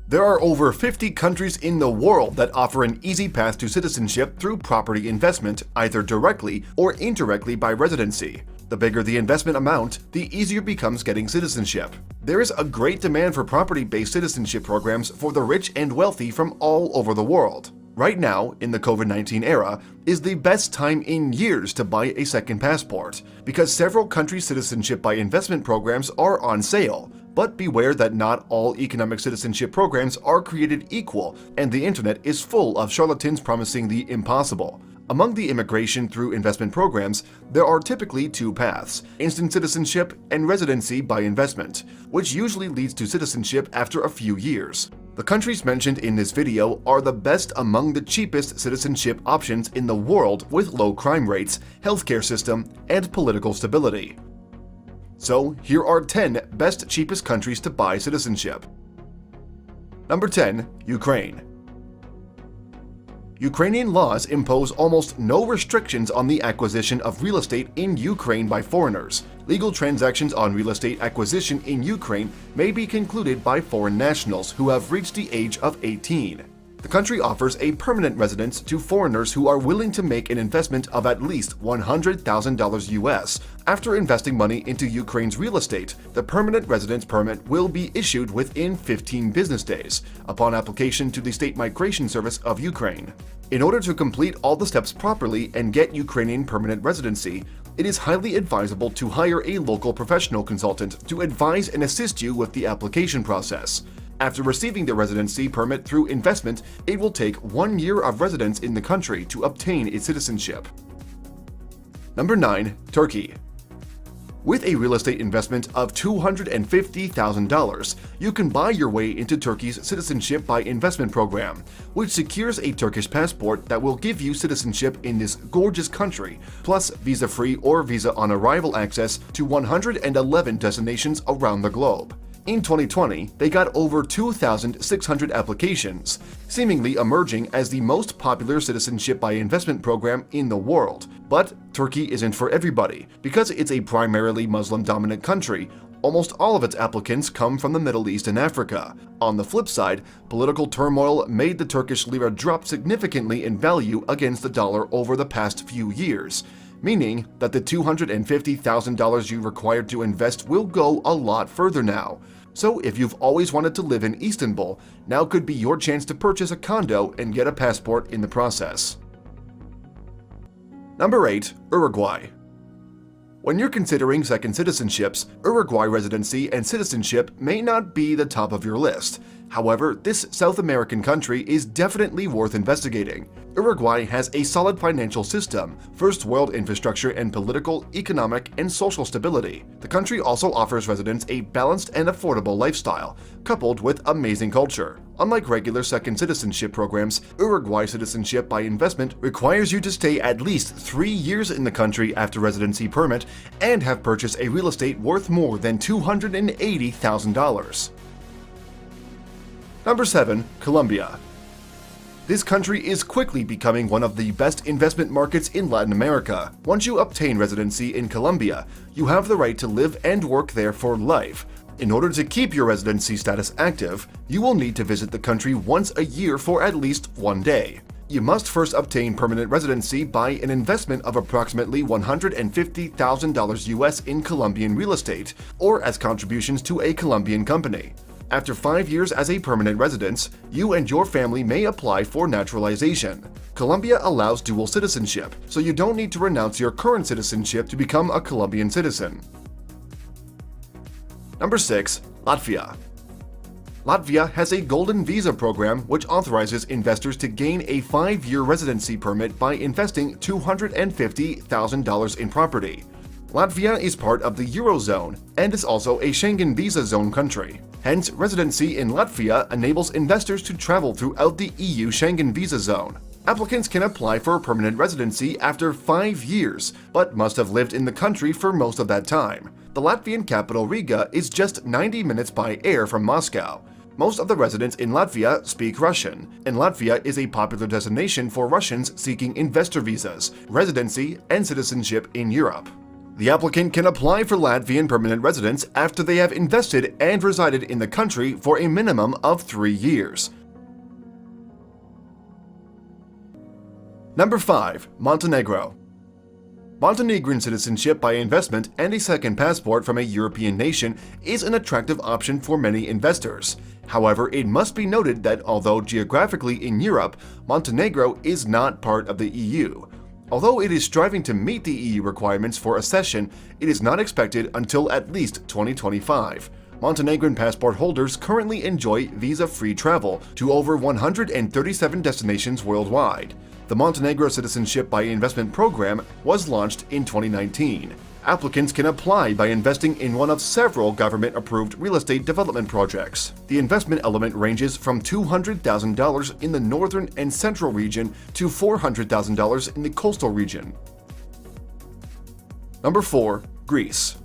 There are over 50 countries in the world that offer an easy path to citizenship through property investment, either directly or indirectly by residency. The bigger the investment amount, the easier it becomes getting citizenship. There is a great demand for property-based citizenship programs for the rich and wealthy from all over the world. Right now, in the COVID-19 era, is the best time in years to buy a second passport, because several countries' citizenship by investment programs are on sale. But beware that not all economic citizenship programs are created equal, and the internet is full of charlatans promising the impossible. Among the immigration through investment programs, there are typically two paths: instant citizenship and residency by investment, which usually leads to citizenship after a few years. The countries mentioned in this video are the best among the cheapest citizenship options in the world, with low crime rates, healthcare system, and political stability. So here are 10 best cheapest countries to buy citizenship. Number 10. Ukraine. Ukrainian laws impose almost no restrictions on the acquisition of real estate in Ukraine by foreigners. Legal transactions on real estate acquisition in Ukraine may be concluded by foreign nationals who have reached the age of 18. The country offers a permanent residence to foreigners who are willing to make an investment of at least $100,000 US. After investing money into Ukraine's real estate, the permanent residence permit will be issued within 15 business days, upon application to the State Migration Service of Ukraine. In order to complete all the steps properly and get Ukrainian permanent residency, it is highly advisable to hire a local professional consultant to advise and assist you with the application process. After receiving the residency permit through investment, it will take 1 year of residence in the country to obtain its citizenship. Number 9. Turkey. With a real estate investment of $250,000, you can buy your way into Turkey's Citizenship by Investment program, which secures a Turkish passport that will give you citizenship in this gorgeous country, plus visa-free or visa-on-arrival access to 111 destinations around the globe. In 2020, they got over 2,600 applications, seemingly emerging as the most popular citizenship by investment program in the world. But Turkey isn't for everybody. Because it's a primarily Muslim-dominant country, almost all of its applicants come from the Middle East and Africa. On the flip side, political turmoil made the Turkish lira drop significantly in value against the dollar over the past few years, meaning that the $250,000 you required to invest will go a lot further now. So if you've always wanted to live in Istanbul, now could be your chance to purchase a condo and get a passport in the process. Number 8. Uruguay. When you're considering second citizenships, Uruguay residency and citizenship may not be the top of your list. However, this South American country is definitely worth investigating. Uruguay has a solid financial system, first world infrastructure, and political, economic, and social stability. The country also offers residents a balanced and affordable lifestyle, coupled with amazing culture. Unlike regular second citizenship programs, Uruguay citizenship by investment requires you to stay at least 3 years in the country after residency permit and have purchased a real estate worth more than $280,000. Number 7. Colombia. This country is quickly becoming one of the best investment markets in Latin America. Once you obtain residency in Colombia, you have the right to live and work there for life. In order to keep your residency status active, you will need to visit the country once a year for at least 1 day. You must first obtain permanent residency by an investment of approximately $150,000 US in Colombian real estate, or as contributions to a Colombian company. After 5 years as a permanent resident, you and your family may apply for naturalization. Colombia allows dual citizenship, so you don't need to renounce your current citizenship to become a Colombian citizen. Number 6. Latvia. Latvia has a golden visa program which authorizes investors to gain a 5-year residency permit by investing $250,000 in property. Latvia is part of the Eurozone and is also a Schengen visa zone country. Hence, residency in Latvia enables investors to travel throughout the EU Schengen visa zone. Applicants can apply for a permanent residency after 5 years, but must have lived in the country for most of that time. The Latvian capital Riga is just 90 minutes by air from Moscow. Most of the residents in Latvia speak Russian, and Latvia is a popular destination for Russians seeking investor visas, residency, and citizenship in Europe. The applicant can apply for Latvian permanent residence after they have invested and resided in the country for a minimum of 3 years. Number 5. Montenegro. Montenegrin citizenship by investment and a second passport from a European nation is an attractive option for many investors. However, it must be noted that although geographically in Europe, Montenegro is not part of the EU. Although it is striving to meet the EU requirements for accession, it is not expected until at least 2025. Montenegrin passport holders currently enjoy visa-free travel to over 137 destinations worldwide. The Montenegro Citizenship by Investment program was launched in 2019. Applicants can apply by investing in one of several government-approved real estate development projects. The investment element ranges from $200,000 in the northern and central region to $400,000 in the coastal region. Number 4. Greece.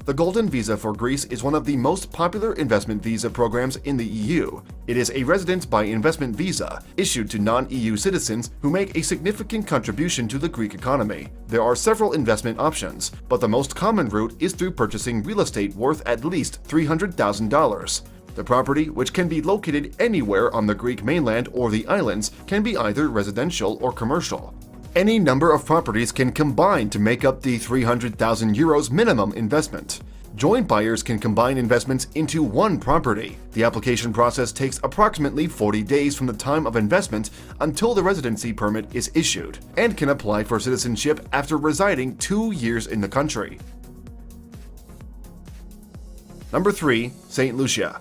The Golden Visa for Greece is one of the most popular investment visa programs in the EU. It is a residence by investment visa issued to non-EU citizens who make a significant contribution to the Greek economy. There are several investment options, but the most common route is through purchasing real estate worth at least $300,000. The property, which can be located anywhere on the Greek mainland or the islands, can be either residential or commercial. Any number of properties can combine to make up the €300,000 minimum investment. Joint buyers can combine investments into one property. The application process takes approximately 40 days from the time of investment until the residency permit is issued, and can apply for citizenship after residing 2 years in the country. Number 3. St. Lucia.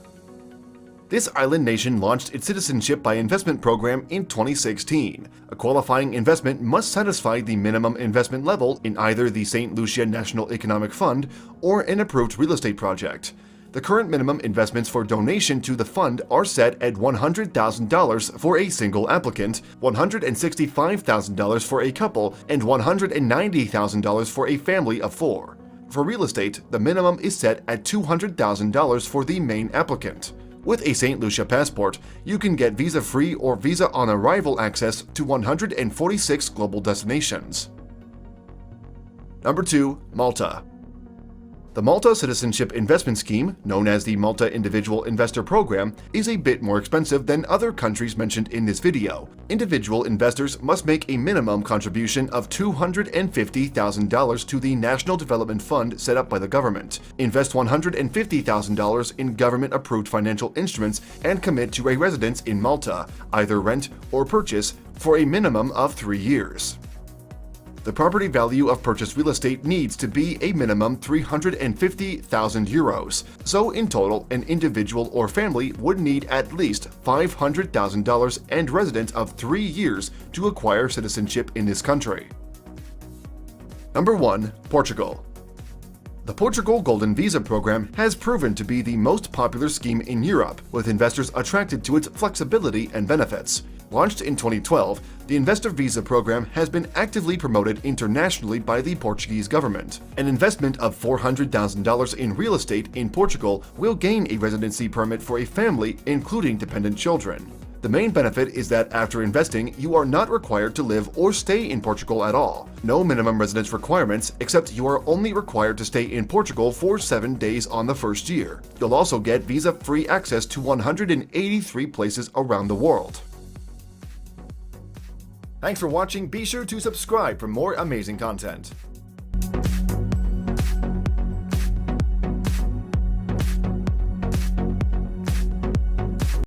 This island nation launched its citizenship by investment program in 2016. A qualifying investment must satisfy the minimum investment level in either the St. Lucia National Economic Fund or an approved real estate project. The current minimum investments for donation to the fund are set at $100,000 for a single applicant, $165,000 for a couple, and $190,000 for a family of 4. For real estate, the minimum is set at $200,000 for the main applicant. With a St. Lucia passport, you can get visa-free or visa-on-arrival access to 146 global destinations. Number 2. Malta. The Malta Citizenship Investment Scheme, known as the Malta Individual Investor Program, is a bit more expensive than other countries mentioned in this video. Individual investors must make a minimum contribution of $250,000 to the National Development Fund set up by the government, invest $150,000 in government-approved financial instruments, and commit to a residence in Malta, either rent or purchase, for a minimum of 3 years. The property value of purchased real estate needs to be a minimum €350,000, so in total, an individual or family would need at least $500,000 and residence of 3 years to acquire citizenship in this country. Number 1. Portugal. The Portugal Golden Visa program has proven to be the most popular scheme in Europe, with investors attracted to its flexibility and benefits. Launched in 2012, the Investor Visa program has been actively promoted internationally by the Portuguese government. An investment of $400,000 in real estate in Portugal will gain a residency permit for a family, including dependent children. The main benefit is that after investing, you are not required to live or stay in Portugal at all. No minimum residence requirements, except you are only required to stay in Portugal for 7 days on the first year. You'll also get visa-free access to 183 places around the world. Thanks for watching. Be sure to subscribe for more amazing content.